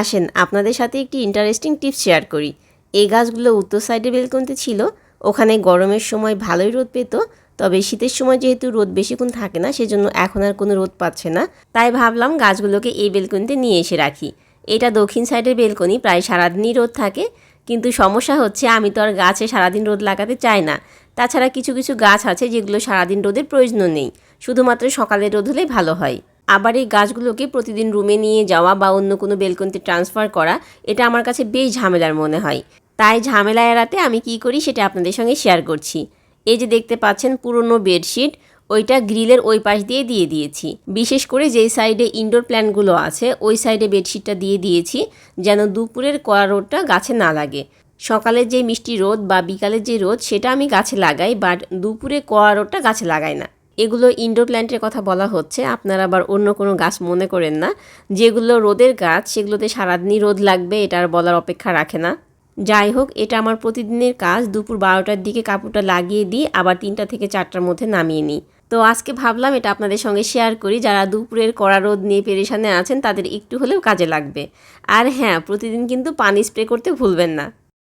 আসেন আপনাদের সাথে একটি ইন্টারেস্টিং টিপস শেয়ার করি। এই গাছগুলো উত্তর সাইডে বেলকনিতে ছিল। ওখানে গরমের সময় ভালোই রোদ পেত, তবে শীতের সময় যেহেতু রোদ বেশিক্ষণ থাকে না, সেজন্য এখন আর কোনো রোদ পাচ্ছে না। তাই ভাবলাম গাছগুলোকে এই বেলকনিতে নিয়ে এসে রাখি। এটা দক্ষিণ সাইডের বেলকনি, প্রায় সারাদিনই রোদ থাকে। কিন্তু সমস্যা হচ্ছে আমি তো আর গাছে সারাদিন রোদ লাগাতে চাই না। তাছাড়া কিছু কিছু গাছ আছে যেগুলো সারাদিন রোদের প্রয়োজনও নেই, শুধুমাত্র সকালের রোদ হলেই ভালো হয়। আবার এই গাছগুলোকে প্রতিদিন রুমে নিয়ে যাওয়া বা অন্য কোনো বেলকনিতে ট্রান্সফার করা, এটা আমার কাছে বেশ ঝামেলার মনে হয়। তাই ঝামেলা এড়াতে আমি কি করি সেটা আপনাদের সঙ্গে শেয়ার করছি। এই যে দেখতে পাচ্ছেন পুরনো বেডশিট, ওইটা গ্রিলের ওই পাশ দিয়ে দিয়েছি। বিশেষ করে যেই সাইডে ইনডোর প্ল্যান্টগুলো আছে ওই সাইডে বেডশিটটা দিয়ে দিয়েছি, যেন দুপুরের কড়া রোদটা গাছে না লাগে। সকালের যে মিষ্টি রোদ বা বিকালের যে রোদ সেটা আমি গাছে লাগাই, বাট দুপুরে কড়া রোদটা গাছে লাগাই না। এগুলো ইনডোর প্ল্যান্টের কথা বলা হচ্ছে, আপনারা আবার অন্য কোনো গাছ মনে করেন না। যেগুলো রোদের গাছ সেগুলোতে সারাদিনই রোদ লাগবে, এটা আর বলার অপেক্ষা রাখে না। যাই হোক, এটা আমার প্রতিদিনের কাজ। দুপুর 12টার দিকে কাপড়টা লাগিয়ে দিই, আবার 3টা থেকে 4টার মধ্যে নামিয়ে নিই। তো আজকে ভাবলাম এটা আপনাদের সঙ্গে শেয়ার করি। যারা দুপুরের কড়া রোদ নিয়ে পেরেশানে আছেন তাদের একটু হলেও কাজে লাগবে। আর হ্যাঁ, প্রতিদিন কিন্তু পানি স্প্রে করতে ভুলবেন না।